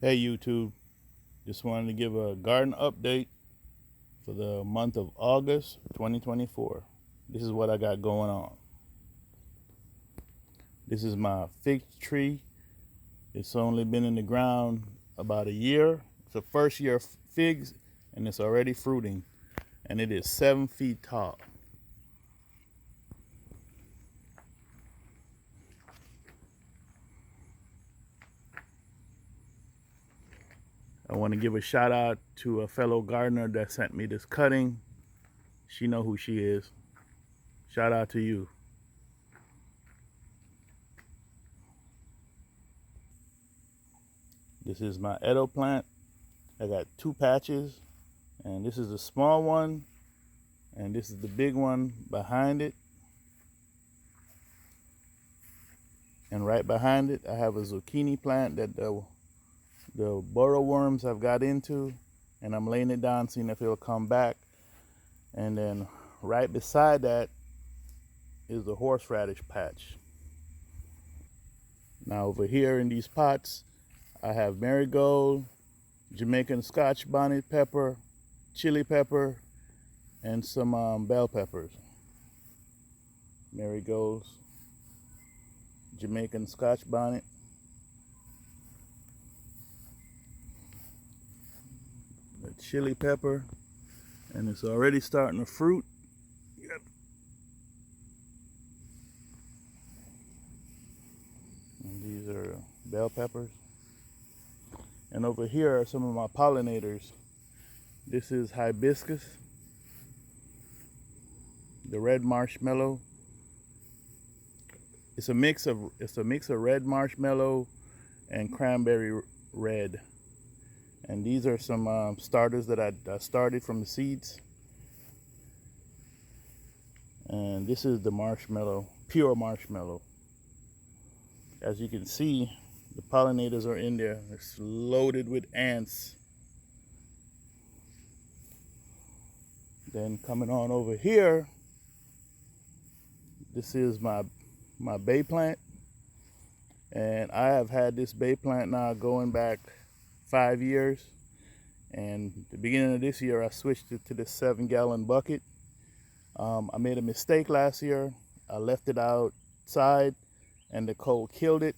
Hey YouTube, just wanted to give a garden update for the month of August 2024. This is what I got going on. This is my fig tree. It's only been in the ground about a year. It's the first year of figs and it's already fruiting, and it is 7 feet tall. I want to give a shout out to a fellow gardener that sent me this cutting. She know who she is. Shout out to you. This is my Edo plant. I got 2 patches, and this is the small one, and this is the big one behind it. And right behind it, I have a zucchini plant that the burrow worms have got into, and I'm laying it down, seeing if it'll come back. And then right beside that is the horseradish patch. Now over here in these pots, I have marigold, Jamaican Scotch bonnet pepper, chili pepper, and some bell peppers. Marigolds, Jamaican Scotch bonnet, the chili pepper, and it's already starting to fruit. Yep. And these are bell peppers. And over here are some of my pollinators. This is hibiscus, the red marshmallow. It's a mix of red marshmallow and cranberry red. And these are some starters that I started from the seeds. And this is the marshmallow, pure marshmallow. As you can see, the pollinators are in there. It's loaded with ants. Then coming on over here, this is my bay plant. And I have had this bay plant now going back 5 years. And the beginning of this year, I switched it to this 7-gallon bucket. I made a mistake last year. I left it outside and the cold killed it.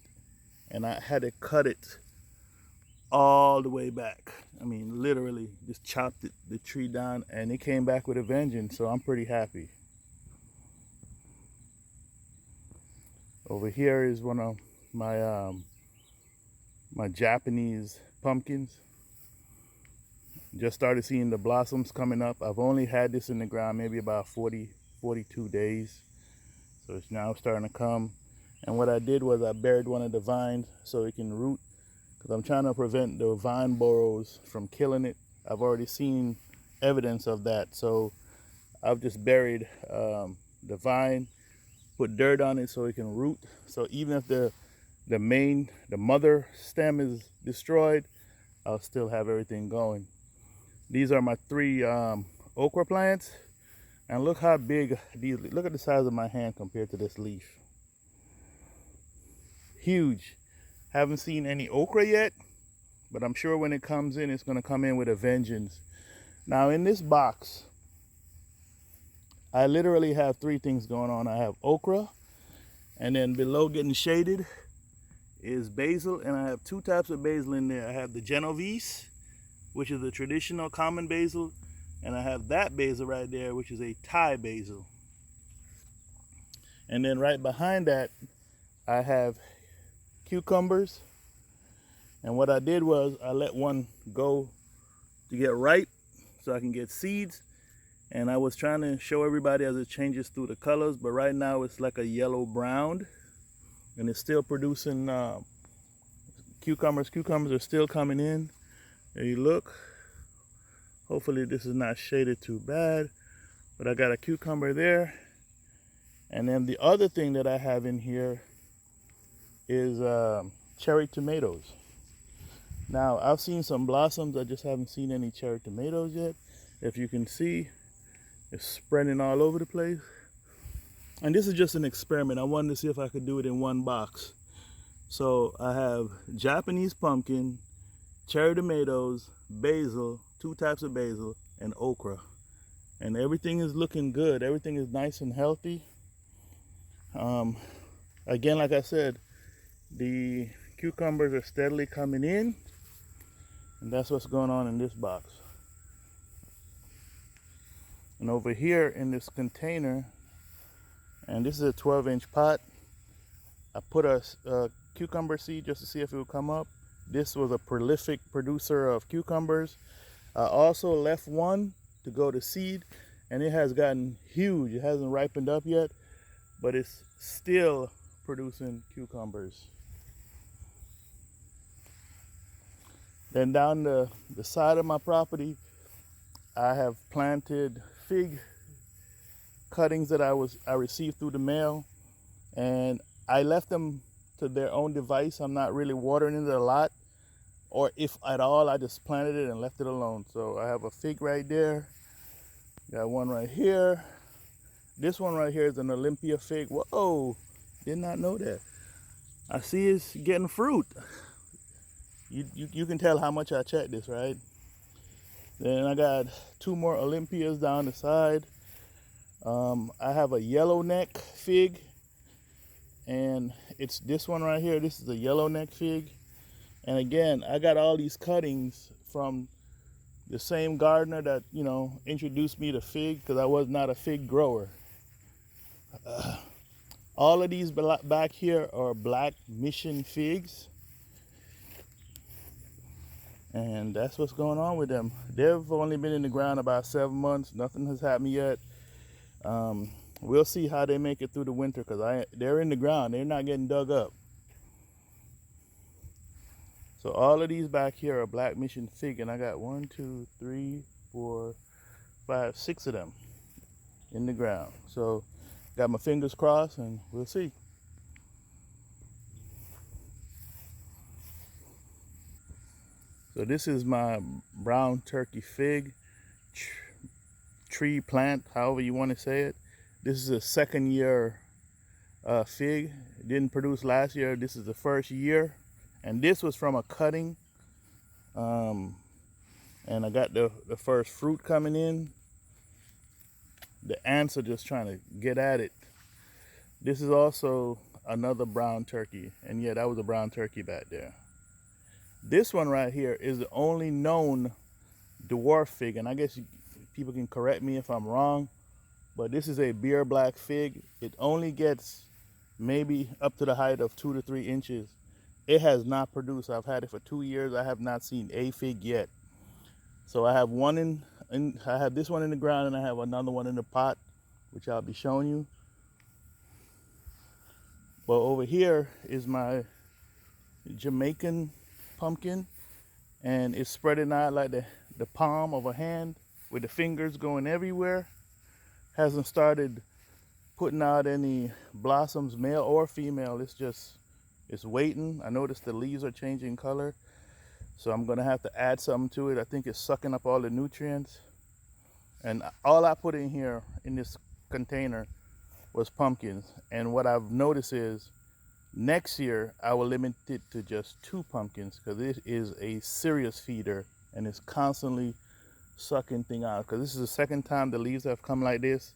And I had to cut it all the way back. I mean, literally just chopped the tree down, and it came back with a vengeance. So I'm pretty happy. Over here is one of my my Japanese pumpkins. Just started seeing the blossoms coming up. I've only had this in the ground maybe about 42 days. So it's now starting to come. And what I did was I buried one of the vines so it can root, because I'm trying to prevent the vine burrows from killing it. I've already seen evidence of that. So I've just buried the vine, put dirt on it so it can root. So even if the mother stem is destroyed, I'll still have everything going. These are my 3 okra plants. And look how big these, look at the size of my hand compared to this leaf. Huge. Haven't seen any okra yet, but I'm sure when it comes in, it's going to come in with a vengeance. Now in this box, I literally have 3 things going on. I have okra, and then below getting shaded is basil, and I have 2 types of basil in there. I have the Genovese, which is the traditional common basil, and I have that basil right there, which is a Thai basil. And then right behind that, I have cucumbers. And what I did was I let one go to get ripe so I can get seeds. And I was trying to show everybody as it changes through the colors, but right now it's like a yellow brown, and it's still producing cucumbers. Cucumbers are still coming in. There you look. Hopefully this is not shaded too bad, but I got a cucumber there. And then the other thing that I have in here is cherry tomatoes. Now I've seen some blossoms, I just haven't seen any cherry tomatoes yet. If you can see, it's spreading all over the place. And this is just an experiment. I wanted to see if I could do it in one box. So I have Japanese pumpkin, cherry tomatoes, basil, 2 types of basil, and okra. And everything is looking good. Everything is nice and healthy. Um, Again, like I said, the cucumbers are steadily coming in, and that's what's going on in this box. And over here in this container, and this is a 12-inch pot, I put a cucumber seed just to see if it would come up. This was a prolific producer of cucumbers. I also left one to go to seed, and it has gotten huge. It hasn't ripened up yet, but it's still producing cucumbers. Then down the side of my property, I have planted fig cuttings that I received through the mail, and I left them to their own device. I'm not really watering it a lot, or if at all, I just planted it and left it alone. So I have a fig right there. Got one right here. This one right here is an Olympia fig. Whoa, did not know that. I see it's getting fruit. You can tell how much I checked this, right? Then I got 2 more Olympias down the side. I have a yellow neck fig, and it's this one right here. This is a yellow neck fig. And again, I got all these cuttings from the same gardener that, introduced me to fig, because I was not a fig grower. All of these back here are Black Mission figs. And that's what's going on with them. They've only been in the ground about 7 months. Nothing has happened yet. We'll see how they make it through the winter, because they're in the ground. They're not getting dug up. So all of these back here are Black Mission fig, and I got 1, 2, 3, 4, 5, 6 of them in the ground. So got my fingers crossed, and we'll see. So this is my brown turkey fig tree plant, however you want to say it. This is a 2nd year fig. It didn't produce last year. This is the 1st year. And this was from a cutting. And I got the first fruit coming in. The ants are just trying to get at it. This is also another brown turkey. And yeah, that was a brown turkey back there. This one right here is the only known dwarf fig. And I guess people can correct me if I'm wrong, but this is a beer black fig. It only gets maybe up to the height of 2 to 3 inches. It has not produced. I've had it for 2 years. I have not seen a fig yet. So I have one I have this one in the ground, and I have another one in the pot, which I'll be showing you. But over here is my Jamaican pumpkin, and it's spreading out like the palm of a hand with the fingers going everywhere. Hasn't started putting out any blossoms, male or female. It's waiting. I noticed the leaves are changing color, so I'm gonna have to add something to it. I think it's sucking up all the nutrients. And all I put in here in this container was pumpkins. And what I've noticed is next year I will limit it to just 2 pumpkins, because it is a serious feeder and it's constantly sucking thing out. Because this is the 2nd time the leaves have come like this,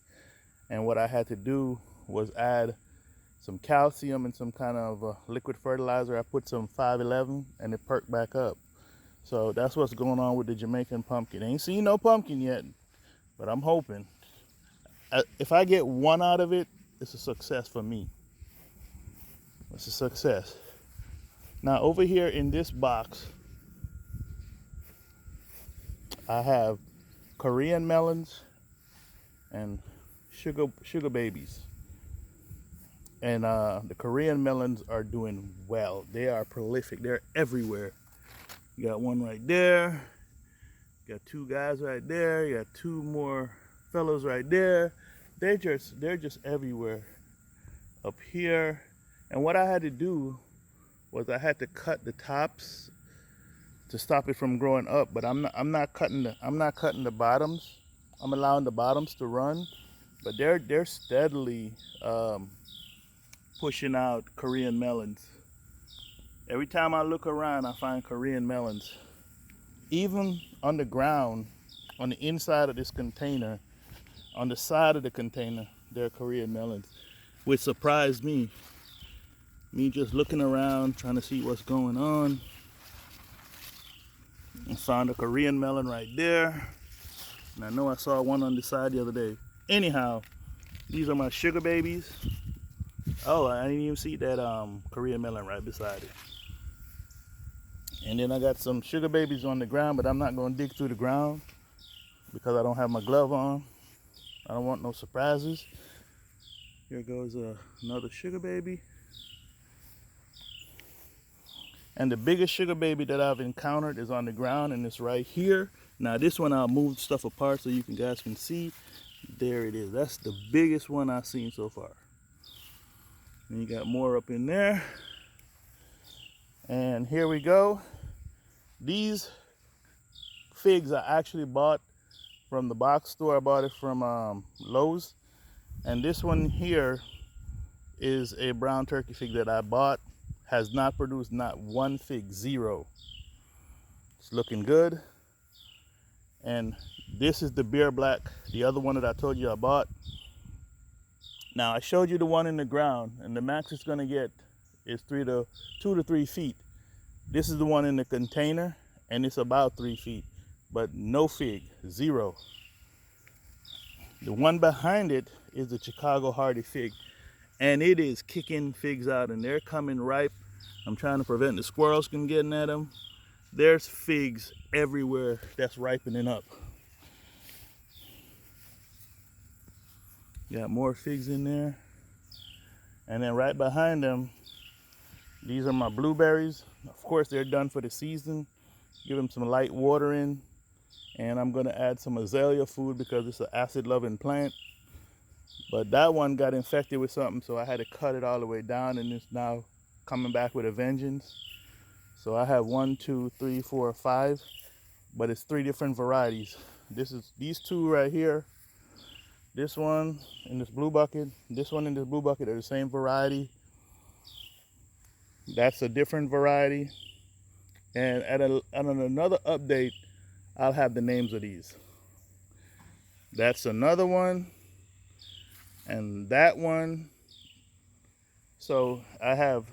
and what I had to do was add some calcium and some kind of liquid fertilizer. I put some 5-11 and it perked back up. So that's what's going on with the Jamaican pumpkin. Ain't seen no pumpkin yet, but I'm hoping. If I get one out of it, it's a success for me. It's a success. Now over here in this box, I have Korean melons and sugar babies. And the Korean melons are doing well. They are prolific. They're everywhere. You got one right there. You got 2 guys right there. You got 2 more fellows right there. They're just everywhere. Up here. And what I had to do was I had to cut the tops to stop it from growing up. But I'm not cutting the bottoms. I'm allowing the bottoms to run. But they're steadily pushing out Korean melons. Every time I look around, I find Korean melons. even on the ground, on the inside of this container, on the side of the container, there are Korean melons, which surprised me. Me just looking around, trying to see what's going on. I found a Korean melon right there. And I know I saw one on the side the other day. Anyhow, these are my sugar babies. Oh, I didn't even see that Korean melon right beside it. And then I got some sugar babies on the ground, but I'm not going to dig through the ground because I don't have my glove on. I don't want no surprises. Here goes another sugar baby. And the biggest sugar baby that I've encountered is on the ground, and it's right here. Now this one I'll move stuff apart so you guys can see. There it is. That's the biggest one I've seen so far. And you got more up in there. And here we go. These figs I actually bought from the box store. I bought it from Lowe's. And this one here is a brown turkey fig that I bought. Has not produced not one fig, zero. It's looking good. And this is the Beer Black, the other one that I told you I bought. Now I showed you the one in the ground, and the max it's gonna get is 2 to 3 feet. This is the one in the container, and it's about 3 feet, but no fig, zero. The one behind it is the Chicago Hardy fig, and it is kicking figs out, and they're coming ripe. I'm trying to prevent the squirrels from getting at them. There's figs everywhere that's ripening up. Got more figs in there. And then right behind them, these are my blueberries. Of course, they're done for the season. Give them some light watering. And I'm gonna add some azalea food because it's an acid-loving plant. But that one got infected with something, so I had to cut it all the way down, and it's now coming back with a vengeance. So I have 1, 2, 3, 4, 5, but it's 3 different varieties. These 2 right here, this one in this blue bucket, this one in this blue bucket are the same variety. That's a different variety. And at another update, I'll have the names of these. That's another one, and that one. So I have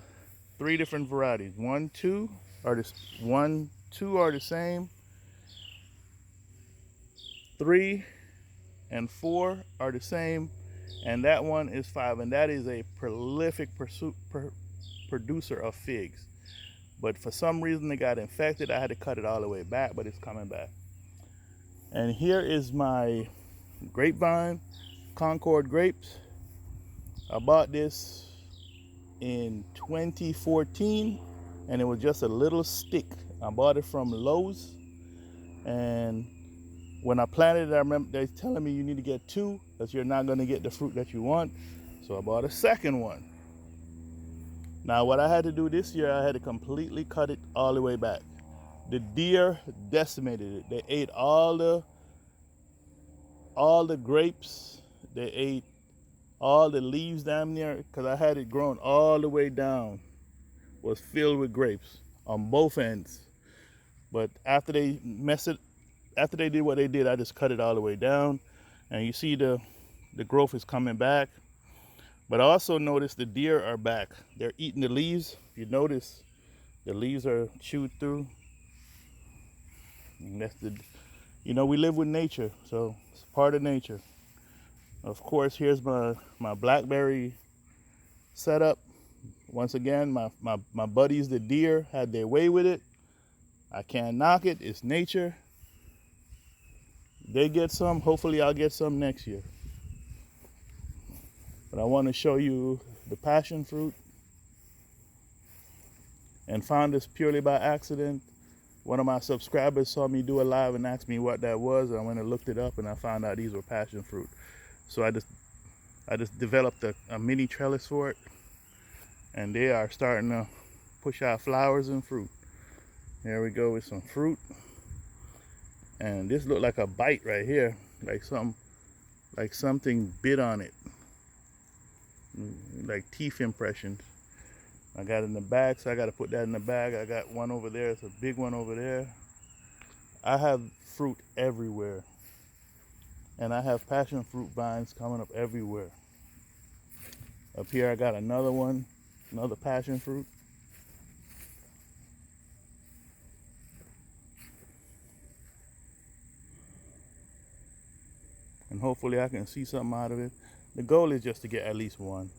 3 different varieties. 1, 2 are the same. 3 and 4 are the same, and that one is 5, and that is a prolific producer of figs. But for some reason they got infected. I had to cut it all the way back, but it's coming back. And here is my grapevine, Concord grapes. I bought this in 2014, and it was just a little stick. I bought it from Lowe's, and when I planted it, I remember they telling me you need to get 2 because you're not going to get the fruit that you want. So I bought a second one. Now what I had to do this year, I had to completely cut it all the way back. The deer decimated it. They ate all the grapes. They ate all the leaves down there because I had it grown all the way down. Was filled with grapes on both ends. But after they did what they did, I just cut it all the way down. And you see the growth is coming back. But I also noticed the deer are back. They're eating the leaves. If you notice, the leaves are chewed through. And that's we live with nature, so it's part of nature. Of course, here's my blackberry setup. Once again, my buddies, the deer, had their way with it. I can't knock it. It's nature. They get some. Hopefully, I'll get some next year. But I want to show you the passion fruit. And found this purely by accident. One of my subscribers saw me do a live and asked me what that was. And I went and looked it up, and I found out these were passion fruit. So I just developed a mini trellis for it. And they are starting to push out flowers and fruit. There we go with some fruit. And this looked like a bite right here, like something bit on it, like teeth impressions. I got it in the bag, so I got to put that in the bag. I got one over there. It's a big one over there. I have fruit everywhere. And I have passion fruit vines coming up everywhere. Up here I got another one, another passion fruit. And hopefully I can see something out of it. The goal is just to get at least one.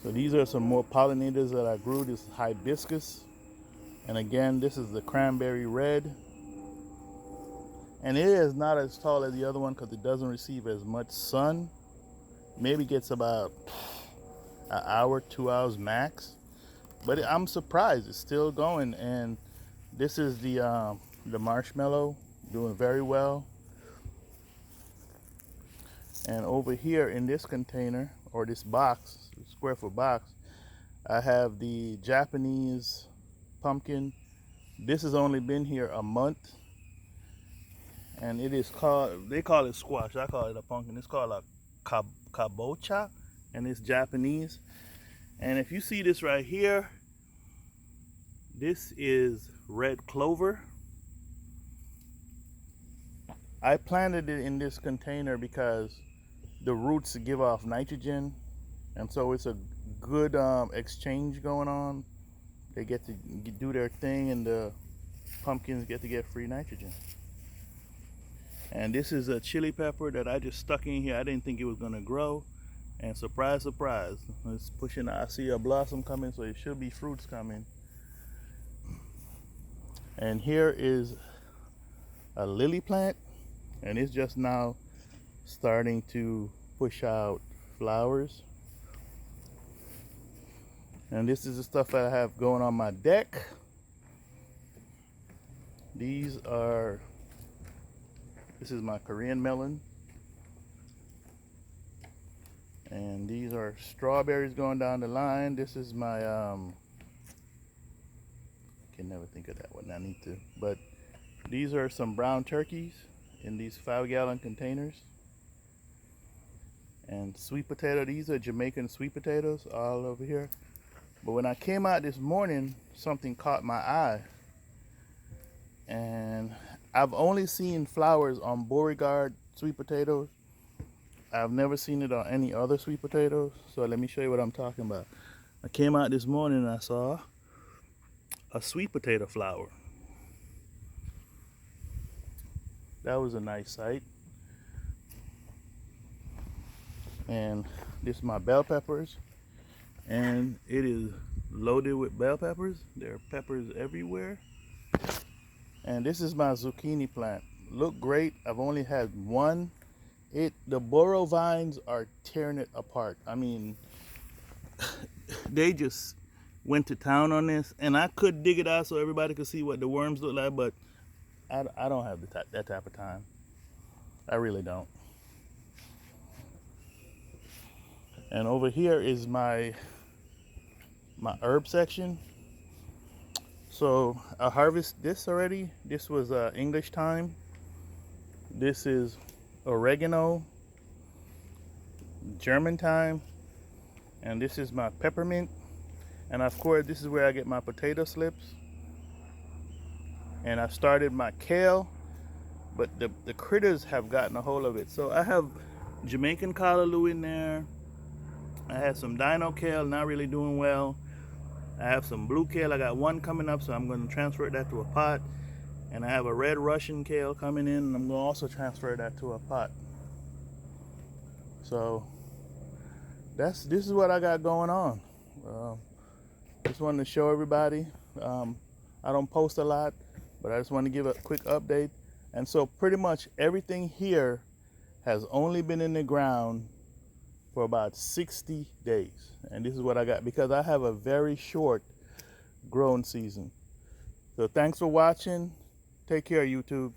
So these are some more pollinators that I grew. This is hibiscus. And again, this is the cranberry red. And it is not as tall as the other one because it doesn't receive as much sun. Maybe gets about an hour, 2 hours max. But I'm surprised it's still going. And this is the marshmallow, doing very well. And over here in this container, or this box, square foot box, I have the Japanese pumpkin. This has only been here a month. And it is called, they call it squash, I call it a pumpkin. It's called a kabocha, and it's Japanese. And if you see this right here, this is red clover. I planted it in this container because the roots give off nitrogen, and so it's a good exchange going on. They get to do their thing, and the pumpkins get to get free nitrogen. And this is a chili pepper that I just stuck in here. I didn't think it was gonna grow, and surprise, surprise, it's pushing. I see a blossom coming, so it should be fruits coming. And here is a lily plant, and it's just now starting to push out flowers. And this is the stuff that I have going on my deck. This is my Korean melon. And these are strawberries going down the line. This is my, I can never think of that one, I need to. But these are some brown turkeys in these 5-gallon containers. And sweet potato, these are Jamaican sweet potatoes all over here. But when I came out this morning, something caught my eye. And I've only seen flowers on Beauregard sweet potatoes. I've never seen it on any other sweet potatoes. So let me show you what I'm talking about. I came out this morning and I saw a sweet potato flower. That was a nice sight. And this is my bell peppers, and it is loaded with bell peppers. There are peppers everywhere. And this is my zucchini plant. Look great. I've only had one. The burrow vines are tearing it apart. I mean, they just went to town on this, and I could dig it out so everybody could see what the worms look like, but I don't have that type of time. I really don't. And over here is my herb section. So I harvested this already. This was English thyme. This is oregano, German thyme, and this is my peppermint. And of course, this is where I get my potato slips. And I started my kale, but the critters have gotten a hold of it. So I have Jamaican callaloo in there. I had some dino kale, not really doing well. I have some blue kale. I got one coming up, so I'm going to transfer that to a pot. And I have a red Russian kale coming in, and I'm going to also transfer that to a pot. So this is what I got going on. Just wanted to show everybody. I don't post a lot, but I just want to give a quick update. And so pretty much everything here has only been in the ground for about 60 days. And this is what I got because I have a very short growing season. So thanks for watching. Take care, YouTube.